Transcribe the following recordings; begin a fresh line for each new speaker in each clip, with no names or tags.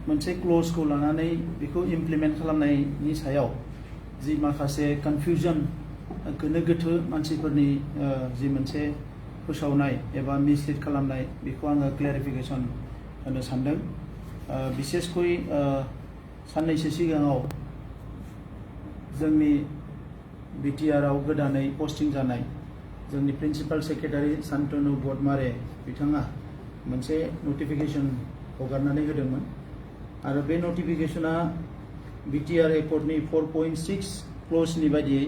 मोनसे क्ल'जखौ लानानै बेखौ इमप्लिमेन्ट खालामनायनि सायाव जि माखासे कनफ्यूजन गोनो गोथो मानसिफोरनि जि मोनसे फोसावनाय एबा मिसलिड खालामनाय बेखौ आङो क्लेरिफिकेसन होनो सानदों। बिसेसकय साननैसो सिगाङाव जोंनि बिटिआरआव गोदानै पस्टिं जानाय जोंनि प्रिन्सिपाल सेक्रेटारि शान्तनु बदमारे बिथाङा मोनसे नटिफिकेसन हगारनानै होदोंमोन आरो बे नटिफिकेसना बिटिआर एकर्डनि 4.6 क्ल'जनि बायदियै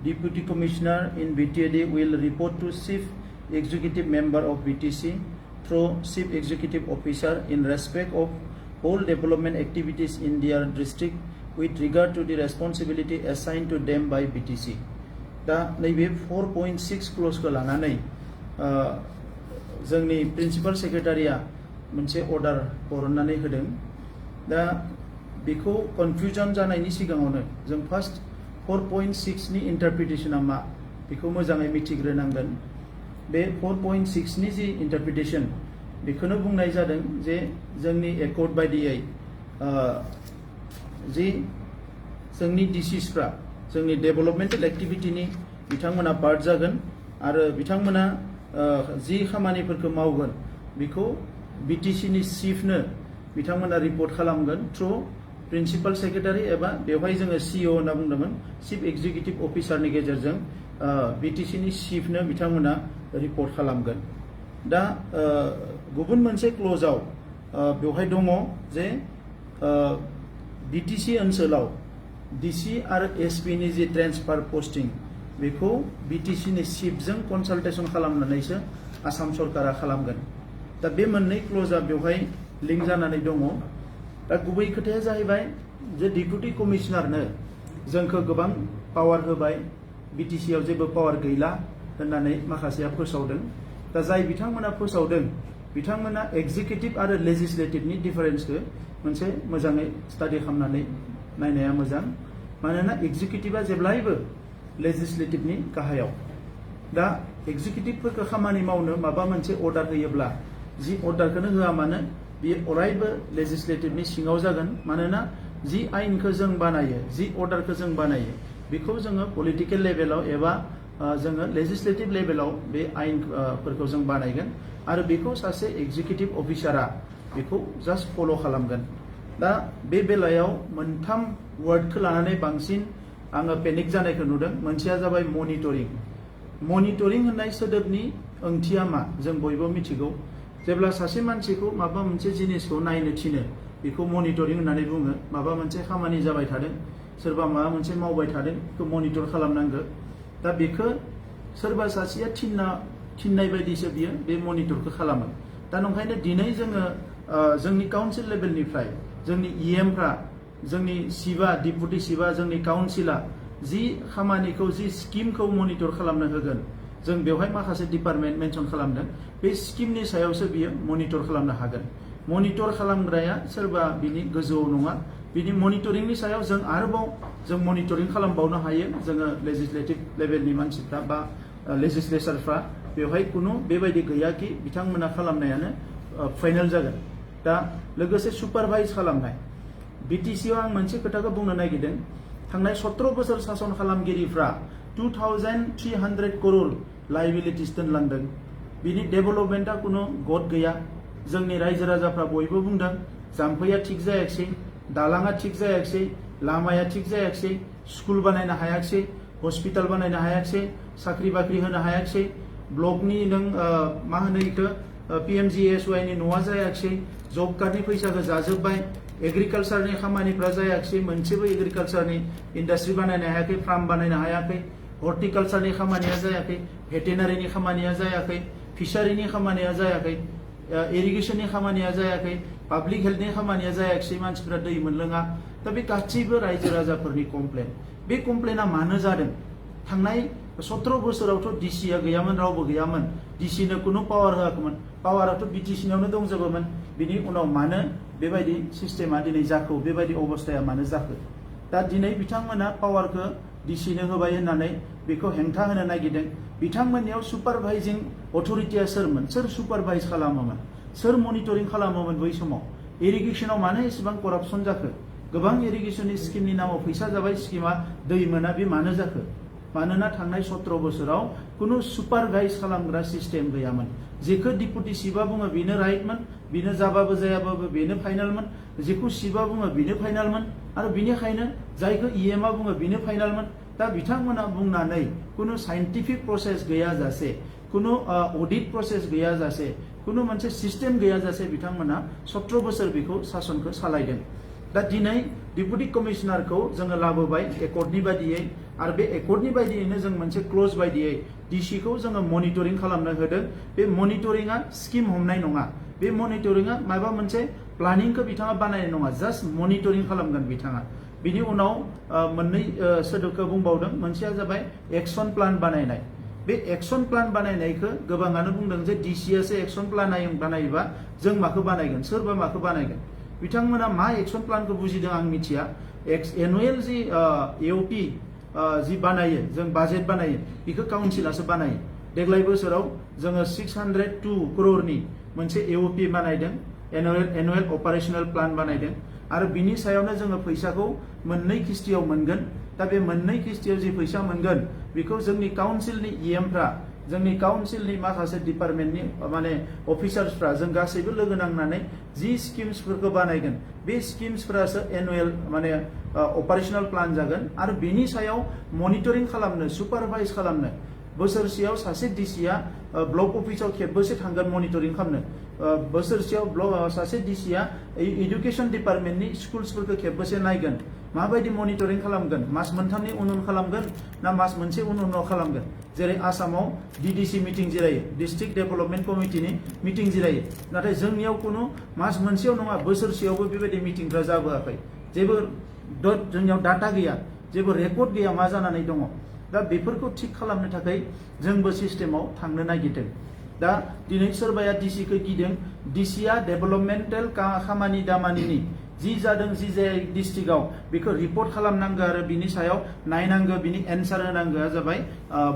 Deputy Commissioner in BTAD will report to Chief Executive Member of BTC through Chief Executive Officer in respect of all development activities in their district with regard to the responsibility assigned to them by BTC. दा नैबे 4.6 क्ल'जखौ लानानै जोंनि principal सेक्रेटारिया मोनसे order बरननानै होदों। दा बेखौ confusion जानायनि सिगाङावनो जों फार्स्ट 4.6 नि इन्टारप्रिटेशना मा बेखौ मोजाङै मिथिग्रोनांगोन। बे 4.6 नि जि इन्टारप्रिटेशन बेखौनो बुंनाय जादों जे जोंनि एकर्ड बायदियै जि जोंनि डिसिसफ्रा जोंनि डेभेलपमेन्टेल एक्टिभिटिनि बिथांमोना पार्ट जागोन आरो बिथांमोना जि खामानिफोरखौ मावगोन बेखौ बिटिसिनि चिफनो बिथांमोना रिपर्ट खालामगोन थ्रु प्रिन्सिपाल सेक्रेटारि एबा बेवहाय जोङो सिइअ होनना बुंदोंमोन चिफ एक्जिकिउटिभ अफिसारनि गेजेरजों बिटिसिनि चिफनो बिथांमोना रिपर्ट खालामगोन। दा गुबुन मोनसे क्ल'जआव बेवहाय दङ जे बिटिसि ओनसोलाव डिसि आरो एसपिनि जि ट्रेन्सफार पस्टिं बेखौ बिटिसिनि चिफजों कनसाल्टेसन खालामनानैसो आसाम सरकारा खालामगोन। दा बे मोननै क्ल'जआ बेवहाय लिंक जानानै दङ। दा गुबै खोथाया जाहैबाय जे डिपुटि कमिशनारनो जोंखौ गोबां पावार होबाय बिटिसिआव जेबो पावार गैला होननानै माखासेया फोसावदों। दा जाय बिथांमोना फोसावदों बिथांमोना एक्जिकिउटिभ आरो लेजिस्लेटिभनि डिफारेन्सखौ मोनसे मोजाङै स्टाडि खालामनानै नायनाया मोजां। मानोना एक्जिकिउटिभा जेब्लायबो लेजिस्लेटिभनि गाहायाव। दा एक्जिकिउटिभफोरखौ खामानि मावनो माबा मोनसे अर्डार होयोब्ला जि अर्डारखौनो होआ मानो बेयो अरायबो लेजिस्लेटिभनि सिङाव जागोन। मानोना जि आइनखौ जों बानायो जि अर्डारखौ जों बानायो बेखौ जोङो पलिटिकेल लेभेलाव एबा जोङो लेजिस्लेटिभ लेभेलाव बे आइनफोरखौ जों बानायगोन आरो बेखौ सासे एक्जिकिउटिभ अफिसारा बेखौ जास्ट फल' खालामगोन। दा बे बेलायाव मोनथाम वार्डखौ लानानै बांसिन आङो पेनिक जानायखौ नुदों। मोनसेया जाबाय मनिटरिं। मनिटरिं होननाय सोदोबनि ओंथिया मा जों बयबो मिथिगौ। जेब्ला सासे मानसिखौ माबा मोनसे जिनिसखौ नायनो थिनो बेखौ मनिटरिं होननानै बुङो। माबा मोनसे खामानि जाबाय थादों सोरबा माबा मोनसे मावबाय थादों बेखौ मनिटर खालामनांगौ। दा बेखौ सोरबा सासेया थिननाय बायदिसो बियो बे मनिटरखौ खालामो। दा नंखायनो दिनै जोङो जोंनि काउन्सिल लेभेलनिफ्राय जोंनि इएमफ्रा जोंनि सिबा डिपुटि सिबा जोंनि काउन्सिला जि खामानिखौ जि स्किमखौ मनिटर खालामनो होगोन जों बेवहाय माखासे डिपार्टमेन्ट मेनसन खालामदों। बे स्किमनि सायावसो बियो मनिटर खालामनो हागोन। मनिटर खालामग्राया सोरबा बिनि गोजौआव नङा। बिनि मनिटरिंनि सायाव जों आरोबाव जों मनिटरिं खालामबावनो हायो। जोङो लेजिस्लेटिभ लेभेलनि मानसिफ्रा बा लेजिस्लेचारफ्रा बेवहाय खुनु बेबायदि गैया कि बिथांमोना खालामनायानो फाइनाल जागोन। दा लोगोसे सुपारभाइज खालामनाय बिटिसिआव आं मोनसे खोथाखौ बुंनो नागिरदों। थांनाय 17 बोसोर सासन खालामगिरिफ्रा 2300 करोड़ लाइबिलिटिस दोनलांदों। बिनि डेभेलपमेन्टआ खुनु गद गैया। जोंनि रायजो राजाफ्रा बयबो बुंदों जाम्फैया थिग जायाखिसै, दालाङा थिग जायाखिसै, लामाया थिग जायाखिसै, स्कुल बानायनो हायाखिसै, हस्पिटाल बानायनो हायाखिसै, साख्रि बाख्रि होनो हायाखिसै, ब्लकनि नों मा होनो इखो PMGSY नि न'आ जायाखिसै, जब कार्डनि फैसाखौ जाजोब्बाय, एग्रिकालसारनि खामानिफ्रा जायाखिसै, मोनसेबो एग्रिकालसारनि इन्डास्ट्रि बानायनो हायाखै, फार्म बानायनो हायाखै, हर्टिकालसारनि खामानिया जायाखै, भेटेनारिनि खामानिया जायाखै, फिसारिनि खामानिया जायाखै, इरिगेशननि खामानिया जायाखै, पाब्लिक हेल्थनि खामानिया जायाखिसै, मानसिफ्रा दै मोनलोङा। दा बे गासैबो रायजो राजाफोरनि कमप्लेन। बे कमप्लेना मानो जादों? थांनाय 17 बोसोरावथ' डिसिआ गैयामोन, रावबो गैयामोन। डिसिनो खुनु पावार होआखैमोन। पावाराथ' बिटिसिनावनो दंजोबोमोन। बिनि उनाव मानो बेबायदि सिस्टेमा दिनै जाखो, बेबायदि अबस्थाया मानो जाखो? दा दिनै बिथांमोना पावारखौ डिसिनो होबाय होननानै बेखौ हेंथा होनो नागिरदों। बिथांमोननियाव सुपारभाइजिं अथरिटिया सोरमोन? सोर सुपारभाइज खालामोमोन? सोर मनिटरिं खालामोमोन बै समाव? इरिगेशनाव मानो एसेबां करापसन जाखो गोबां इरिगेशननि स्किमनि नामाव फैसा जाबाय स्किमा दै मोना बे मानो जाखो मानोना थांनाय 17 बोसोराव कुनु सुपारभाइज खालामग्रा सिस्टेम गैयामोन जेखौ डिपुटि सिबा बुङो बेनो राइटमोन बेनो जाबाबो जायाबाबो बेनो फाइनालमोन जेखौ सिबा बुङो बेनो फाइनालमोन आरो बिनिखायनो जायखौ इएमआ बुङो बेनो फाइनालमोन दा बिथांमोना बुंनानै कुनु साइन्टिफिक प्रसेस गैयाजासे कुनु अडिट प्रसेस गैयाजासे कुनु मोनसे सिस्टेम गैयाजासे बिथांमोना 17 बोसोर बेखौ सासनखौ सालायदों दा दिनै डिपुटि कमिशनारखौ जोङो लाबोबाय एकर्डनि बायदियै आरो बे एकर्डनि बायदियैनो जों मोनसे क्लोज बायदियै डिसिखौ जोङो मनिटरिं खालामनो होदों बे मनिटरिंआ स्किम हमनाय नङा बे मनिटरिंआ माबा मोनसे प्लानिंखौ बिथाङा बानायनाय नङा जास्ट मनिटरिं खालामगोन बिथाङा बिनि उनाव मोननै सोदोबखौ बुंबावदों मोनसेया जाबाय एक्सन प्लान बानायनाय बे एक्सन प्लान बानायनायखौ गोबाङानो बुंदों जे डिसिआसो एक्सन प्लान बानायोबा जों माखौ बानायगोन सोरबा माखौ बानायगोन बिथांमोना मा एक्सन प्लानखौ बुजिदों आं मिथिया एनुएल जि एओपि जि बानायो जों बाजेट बानायो बेखौ काउन्सिलासो बानायो देग्लाय बोसोराव जोङो 602 करोड़नि मोनसे एओपि बानायदों एनुएल अपारेशनल प्लान बानायदों आरो बिनि सायावनो जोङो फैसाखौ मोननै किस्तियाव मोनगोन दा बे मोननै किस्तियाव जि फैसा मोनगोन बेखौ जोंनि काउन्सिलनि इएमफ्रा जोंनि काउन्सिलनि माखासे डिपार्टमेन्टनि माने अफिसार्सफ्रा जों गासैबो लोगो नांनानै जि स्किम्सफोरखौ बानायगोन बे स्किम्सफोरासो एनुएल माने अपारेशनल प्लान जागोन आरो बेनि सायाव मनिटरिं खालामनो सुपारभाइज खालामनो बोसोरसेयाव सासे डिसिआ ब्लक अफिसाव खेबबेसे थांगोन मनिटरिं खालामनो बोसोरसेयाव सासे डिसिआ एडुकेशन डिपार्टमेन्टनि स्कुल्सफोरखौ खेबबेसे नायगोन माबायदि मनिटरिं खालामगोन मास मोनथामनि उन खालामगोन ना मास मोनसे उनाव खालामगोन जेरै आसामाव डिडिसि मिटिं जिरायो डिस्ट्रिक्ट डेभेलपमेन्ट कमिटिनि मिटिं जिरायो नाथाय जोंनियाव कुनु मास मोनसेयाव नङा बोसोरसेयावबो बेबायदि मिटिंफ्रा जाबोआखै जेबो जोंनियाव डाटा गैया जेबो रेकर्ड गैया मा जानानै दङ दा बेफोरखौ थिक खालामनो थाखाय जोंबो सिस्टेमाव थांनो नागिरदों दा दिनै सोरबाया डिसिखौ गिदों डिसिआ डेभेलपमेन्टेल खामानि दामानिनि जि जादों जि जाय डिस्ट्रिक्टआव बेखौ रिपर्ट खालामनांगौ आरो बिनि सायाव नायनांगौ बिनि एन्सार होनांगौआ जाबाय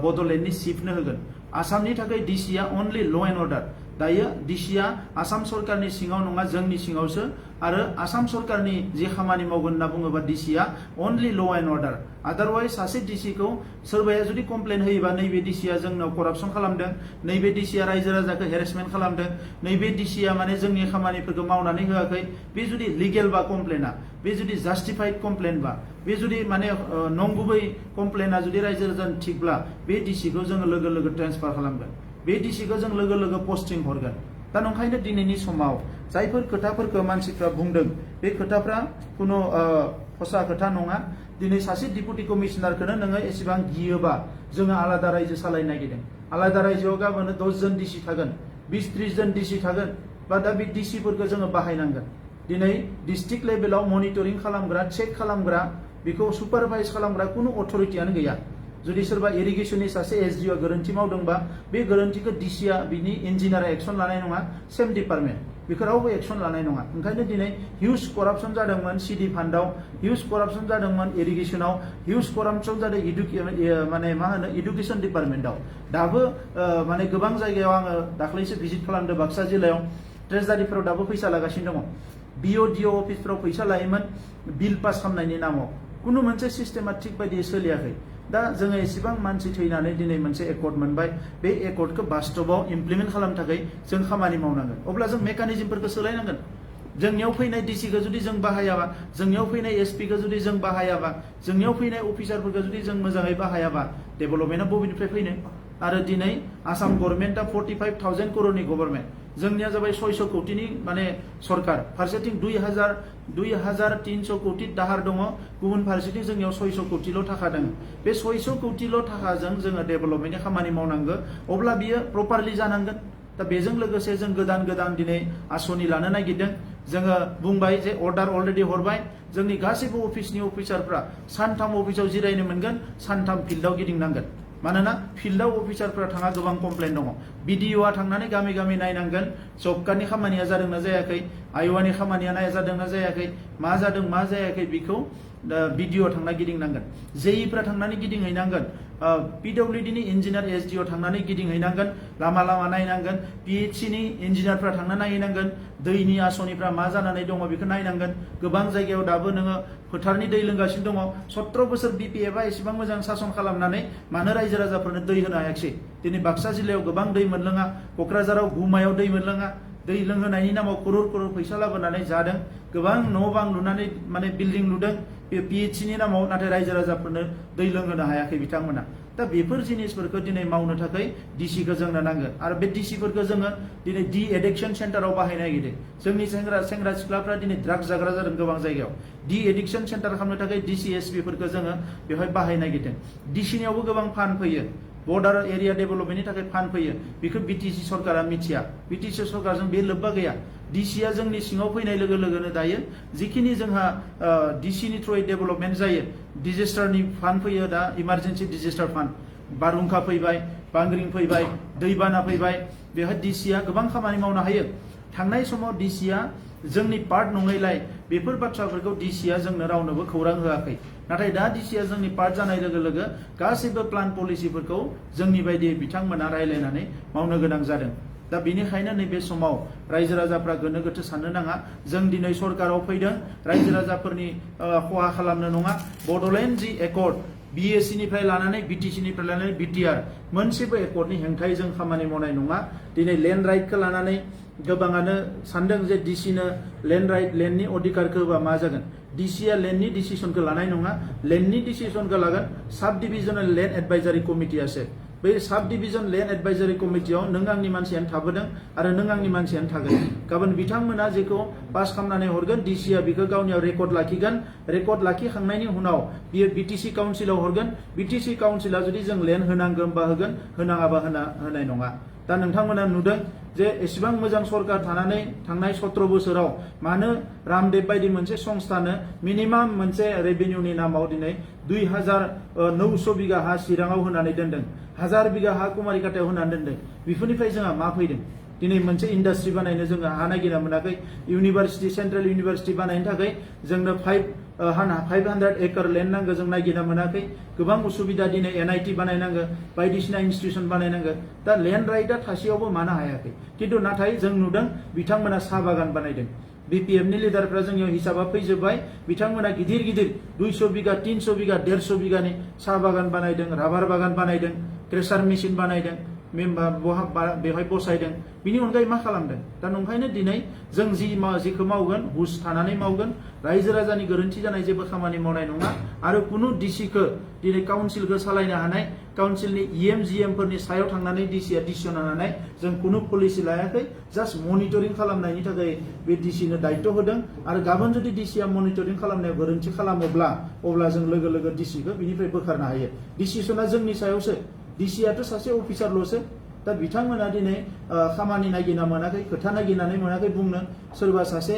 बड'लेण्डनि चिफनो होगोन आसामनि थाखाय डिसिआ अनलि ल' एन्ड अर्डार दायो डिसिआ आसाम सरकारनि सिङाव नङा जोंनि सिङावसो आरो आसाम सरकारनि जे खामानि मावगोन होनना बुङोबा डिसिआ अनलि ल' एन्ड अर्डार आदारवाइज सासे डिसिखौ सोरबाया जुदि कमप्लेन होयोबा नैबे डिसिआ जोंनाव करापसन खालामदों नैबे डिसिआ रायजो राजाखौ हेरेसमेन्ट खालामदों नैबे डिसिआ माने जोंनि खामानिफोरखौ मावनानै होआखै बे जुदि लिगेल बा कमप्लेना बे जुदि जास्टिफाइड कमप्लेन बा बे जुदि माने नंगुबै कमप्लेना जुदि रायजो राजानि थिगब्ला बे डिसिखौ जोङो लोगो लोगो ट्रेन्सफार खालामगोन बे डिसिखौ जों लोगो लोगो पस्टिं हरगोन दा नंखायनो दिनैनि समाव जायफोर खोथाफोरखौ मानसिफ्रा बुंदों बे खोथाफ्रा कुनु हसा खोथा नङा दिनै सासे डिपुटि कमिशनारखौनो नोङो एसेबां गियोबा जोङो आलादा रायजो सालायनो नागिरदों आलादा रायजोआव गाबोन 10 जन डिसि थागोन 20-30 जन डिसि थागोन बा दा बे डिसिफोरखौ जोङो बाहायनांगोन दिनै डिस्ट्रिक्ट लेभेलाव मनिटरिं खालामग्रा चेक खालामग्रा बेखौ सुपारभाइज खालामग्रा कुनु अथरिटियानो गैया जुदि सोरबा इरिगेशननि सासे एसडिअ गोरोन्थि मावदोंबा बे गोरोन्थिखौ डिसिआ बिनि इन्जिनियारा एक्सन लानाय नङा सेम डिपार्टमेन्ट बेखौ रावबो एक्सन लानाय नङा ओंखायनो दिनै हिउज करापसन जादोंमोन सिडि फान्डआव हिउज करापसन जादोंमोन इरिगेशनाव हिउज करापसन जादों माने मा होनो इडुकेशन डिपार्टमेन्टआव दाबो माने गोबां जायगायाव आङो दाख्लैसो भिजिट खालामदों बाक्सा जिल्लायाव ट्रेजारिफोराव दाबो फैसा लागासिनो दङ बिअडिअ अफिसफ्राव फैसा लायोमोन बिल पास खालामनायनि नामाव कुनु मोनसे सिस्टेमा थिग बायदियै सोलियाखै दा जोङो एसेबां मानसि थैनानै दिनै मोनसे एकर्ड मोनबाय बे एकर्डखौ बास्तबाव इमप्लिमेन्ट खालामनो थाखाय जों खामानि मावनांगोन अब्ला जों मेकानिजमफोरखौ सोलायनांगोन जोंनियाव फैनाय डिसिखौ जुदि जों बाहायाबा जोंनियाव फैनाय एसपिखौ जुदि जों बाहायाबा जोंनियाव फैनाय अफिसारफोरखौ जुदि जों मोजाङै बाहायाबा डेभेलपमेन्टआ बबेनिफ्राय फैनो आरो दिनै आसाम गभर्नमेन्टआ 45,000 करोड़नि गभर्नमेन्ट जोंनिया जाबाय 600 कोटिनि माने सरकार फारसेथिं 2,300 कोटि दाहार दङ गुबुन फारसेथिं जोंनियाव 600 कोटिल' थाखा दङ बे 600 कोटिल' थाखाजों जोङो डेभेलपमेन्टनि खामानि मावनांगौ अब्ला बियो प्रपारलि जानांगोन दा बेजों लोगोसे जों गोदान गोदान दिनै आसनि लानो नागिरदों जोङो बुंबाय जे अर्डार अलरेडि हरबाय जोंनि गासैबो अफिसनि अफिसारफ्रा सानथाम अफिसाव जिरायनो मोनगोन सानथाम फिल्डआव गिदिंनांगोन मानोना फिल्डआव अफिसारफ्रा थाङा गोबां कमप्लेन दङ बिडिअआ थांनानै गामि गामि नायनांगोन जब कार्डनि खामानिया जादोंना जायाखै आइवानि खामानिया जादोंना जायाखै मा जादों मा जायाखै बेखौ बिडिअ थांना गिदिंनांगोन जेइफ्रा थांनानै गिदिंहैनांगोन PWD नि इन्जिनियार SDO थांनानै गिदिंहैनांगोन लामा लामा नायनांगोन PHC नि इन्जिनियारफ्रा थांना नायहैनांगोन दैनि आसनिफ्रा मा जानानै दङ बेखौ नायनांगोन गोबां जायगायाव दाबो नोङो फोथारनि दै लोंगासिनो दङ 17 बोसोर BPF आ एसेबां मोजां सासन खालामनानै मानो रायजो राजाफोरनो दै होनो हायाखै दिनै बाक्सा जिल्लायाव गोबां दै मोनलोङा क'क्राझाराव गुमायाव दै मोनलोङा दै लोंहोनायनि नामाव करोड़ करोड़ फैसा लाबोनानै जादों गोबां न' बां लुनानै माने बिल्डिं लुदों PHC नि नामाव नाथाय रायजो राजाफोरनो दै लोंहोनो हायाखै बिथांमोना दा बेफोर जिनिसफोरखौ दिनै मावनो थाखाय DC खौ जोंनो नांगोन आरो बे DC फोरखौ जोङो दिनै डि एडिक्शन सेन्टाराव बाहायनो नागिरदों जोंनि सेंग्रा सिख्लाफ्रा दिनै ड्राग्स जाग्रा जादों गोबां जायगायाव डि एडिक्शन सेन्टार खालामनो थाखाय DC SP फोरखौ जोङो बेवहाय बाहायनो नागिरदों DC नियावबो गोबां फान्ड फैयो बर्डार एरिया डेभेलपमेन्टनि थाखाय फान्ड फैयो बेखौ BTC सरकारा मिथिया BTC सरकारजों बे लोब्बा गैया DC आ जोंनि सिङाव फैनाय लोगो लोगोनो दायो जिखिनि जोंहा DC नि थ्रुयै डेभेलपमेन्ट जायो डिजास्टारनि फान्ड फैयो दा इमार्जेन्सि डिजास्टार फान्ड बारहुंखा फैबाय बांग्रिं फैबाय दैबाना फैबाय बेवहाय DC आ गोबां खामानि मावनो हायो थांनाय समाव DC आ जोंनि पार्ट नङैलाय बेफोर बाथ्राफोरखौ DC आ जोंनो रावनोबो खौरां होआखै नाथाय दा DC आ जोंनि पार्ट जानाय लोगो लोगो गासैबो प्लान पलिसिफोरखौ जोंनि बायदि बिथांमोना रायलायनानै मावनो गोनां जादों दा बेनिखायनो नैबे समाव रायजो राजाफ्रा गोनो गोथो साननो नाङा जों दिनै सरकाराव फैदों रायजो राजाफोरनि खहा खालामनो नङा बड'लेण्ड जि एकर्ड BSc निफ्राय लानानै BTC निफ्राय लानानै BTR मोनसेबो एकर्डनि हेंथायै जों खामानि मावनाय नङा दिनै लेन्ड राइटखौ लानानै गोबाङानो सानदों जे DC नो लेन्डनि अधिकारखौ होबा मा जागोन DC आ लेन्डनि डिसिसनखौ लानाय नङा लेन्डनि डिसिसनखौ लागोन साब डिभिजनेल लेन्ड एडभाइजारि कमिटियासो बै साब डिभिजन लेन्ड एडभाइजारि कमिटियाव नों आंनि मानसियानो थाबोदों आरो नों आंनि मानसियानो थागोन गाबोन बिथांमोना जेखौ पास खालामनानै हरगोन DC आ बेखौ गावनियाव रेकर्ड लाखिगोन रेकर्ड लाखिखांनायनि उनाव बियो BTC काउन्सिलाव हरगोन BTC काउन्सिला जुदि जों लेन्ड होनांगोनबा होगोन होनाङाबा होनाय नङा दा नोंथांमोना नुदों जे एसेबां मोजां सरकार थानानै थांनाय 17 बोसोराव मानो रामदेव बायदि मोनसे संस्थानो मिनिमाम मोनसे रेभिनिउनि नामाव दिनै 2900 बिगा हा चिराङाव होनानै दोनदों 1000 बिगा हा कुमारिकाटायाव होनानै दोनदों बेफोरनिफ्राय जोंहा मा फैदों दिनै मोनसे इन्डास्ट्रि बानायनो जोङो हा नागिरना मोनाखै इउनिभार्सिटि सेन्ट्रेल इउनिभार्सिटि बानायनो थाखाय जोंनो 500 एकड़ लेन्ड नांगौ जों नागिरना मोनाखै गोबां उसुबिदा दिनै NIT बानायनांगौ बायदिसिना इन्स्टिट्यूशन बानायनांगौ दा लेन्ड राइटआ थासेयावबो मानो हायाखै किन्तु नाथाय जों नुदों बिथांमोना साहा बागान बानायदों BPF नि लिडारफ्रा जोंनियाव हिसाबा फैजोबबाय बिथांमोना गिदिर गिदिर 200 बिगा 300 बिगा 150 बिगानि साहा बागान बानायदों राबार बागान बानायदों क्रेसार मेसिन बानायदों बेवहाय बसायदों बिनि अनगायै मा खालामदों दा नंखायनो दिनै जों जिखौ मावगोन हुस थानानै मावगोन रायजो राजानि गोरोन्थि जानाय जेबो खामानि मावनाय नङा आरो कुनु DCखौ दिनै काउन्सिलखौ सालायनो हानाय काउन्सिलनि GM फोरनि सायाव थांनानै DC आ डिसिसन लानाय जों कुनु पलिसि लायाखै जास्ट मनिटरिं खालामनायनि थाखाय बे DC नो दायित्व होदों आरो गाबोन जुदि DC आ मनिटरिं खालामनायाव गोरोन्थि खालामोब्ला अब्ला जों लोगो लोगो DCखौ बिनिफ्राय बोखारनो हायो डिसिसना जोंनि सायावसो DC आथ' सासे अफिसारल'सो दा बिथांमोना दिनै खामानि नागिरना मोनाखै खोथा नागिरनानै मोनाखै बुंनो सोरबा सासे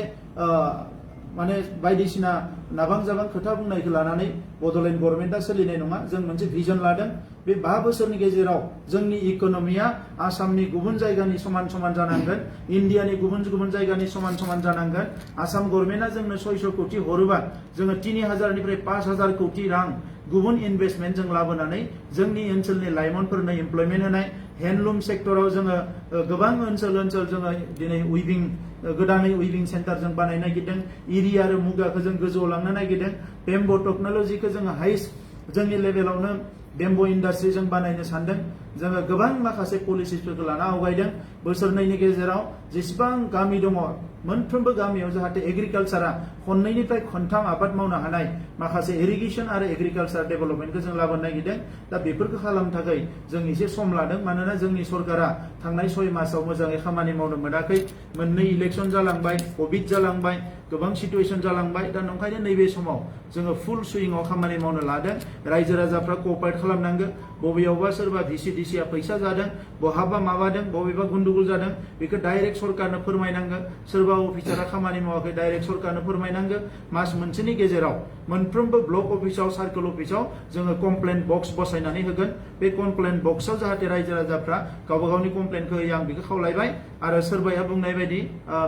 माने बायदिसिना नाबां जाबां खोथा बुंनायखौ लानानै बड'लेण्ड गभर्नमेन्टआ सोलिनाय नङा जों मोनसे भिजन लादों बे 5 बोसोरनि गेजेराव जोंनि इक'नमिया आसामनि गुबुन जायगानि समान समान जानांगोन इन्डियानि गुबुन जायगानि समान समान जानांगोन आसाम गभर्नमेन्टआ जोंनो 600 कोटी हरोबा जोङो 3000 निफ्राय 5000 कोटी रां गुबुन इनभेस्टमेन्ट जों लाबोनानै जोंनि ओनसोलनि लाइमोनफोरनो एमप्लयमेन्ट होनाय हेन्डलुम सेक्टराव जोङो गोबां ओनसोल दिनै उइभिं गोदानै उइभिं सेन्टार जों बानायनो नागिरदों इरि आरो मुगाखौ जों गोजौआव लांनो नागिरदों बेम्बो टेक्न'लजिखौ जोङो हाइस्ट जोंनि लेभेलावनो बेम्बो इन्डास्ट्रि जों बानायनो सानदों जोङो गोबां माखासे पलिसिसफोरखौ लाना आवगायदों बोसोरनैनि गेजेराव जेसेबां गामि दङ मोनफ्रोमबो गामियाव जाहाथे एग्रिकालचारा खननैनिफ्राय खनथाम आबाद मावनो हानाय माखासे इरिगेशन आरो एग्रिकालचार डेभेलपमेन्टखौ जों लाबोनो नागिरदों दा बेफोरखौ खालामनो थाखाय जों एसे सम लादों मानोना जोंनि सरकारा थांनाय 6 मासाव मोजाङै खामानि मावनो मोनाखै मोननै इलेक्शन जालांबाय कोविड जालांबाय गोबां सिचुएशन जालांबाय दा नंखायनो नैबे समाव जोङो फुल सुइंआव खामानि मावनो लादों रायजो राजाफ्रा कअपारेट खालामनांगौ बबेयावबा सोरबा VC आ फैसा जादों बहाबा माबादों बबेबा गुन्दुगुल जादों बेखौ डाइरेक्ट सरकारनो फोरमायनांगौ सोरबा अफिसारा खामानि मावाखै डाइरेक्ट सरकारनो फोरमायनांगौ मास मोनसेनि गेजेराव मोनफ्रोमबो ब्लक अफिसाव सार्कल अफिसाव जोङो कमप्लेन बक्स बसायनानै होगोन बे कमप्लेन बक्सआव जाहाथे रायजो राजाफ्रा गावबा गावनि कमप्लेनखौ होयो आं बेखौ खावलायबाय आरो सोरबाया बुंनाय बायदि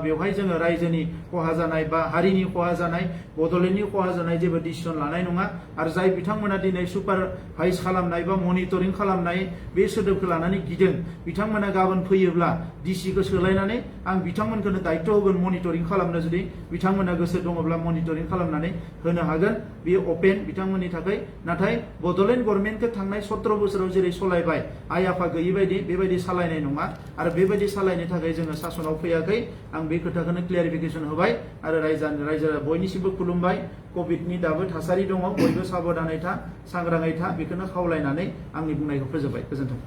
बेवहाय जोङो रायजोनि खहा जानाय बा हारिनि खहा जानाय बड'लेण्डनि खहा जानाय जेबो डिसिसन लानाय नङा आरो जाय बिथांमोना दिनै सुपारभाइज खालामनाय बा मनिटरिं खालामनाय बे सोदोबखौ लानानै गिदों बिथांमोना गाबोन फैयोब्ला डिसिखौ सोलायनानै आं बिथांमोनखौनो दायित्व होगोन मनिटरिं खालामनो जुदि बिथांमोना गोसो दङब्ला मनिटरिं खालामनानै होनो हागोन बेयो अपेन बिथांमोननि थाखाय नाथाय बड'लेण्ड गभर्नमेन्टखौ थांनाय 17 बोसोराव जेरै सलायबाय आइ आफा गैयि बायदि बेबायदि सालायनाय नङा आरो बेबायदि सालायनो थाखाय जोङो सासनाव फैयाखै आं बे खोथाखौनो क्लियारिफिकेसन होबाय आरो रायजोआ बयनिसिमबो खुलुमबाय कभिडनि दाबो थासारि दङ बयबो साबधानै था सांग्राङै था बेखौनो खावलायनानै आंनि बुंनायखौ फोजोबबाय गोजोन्थों।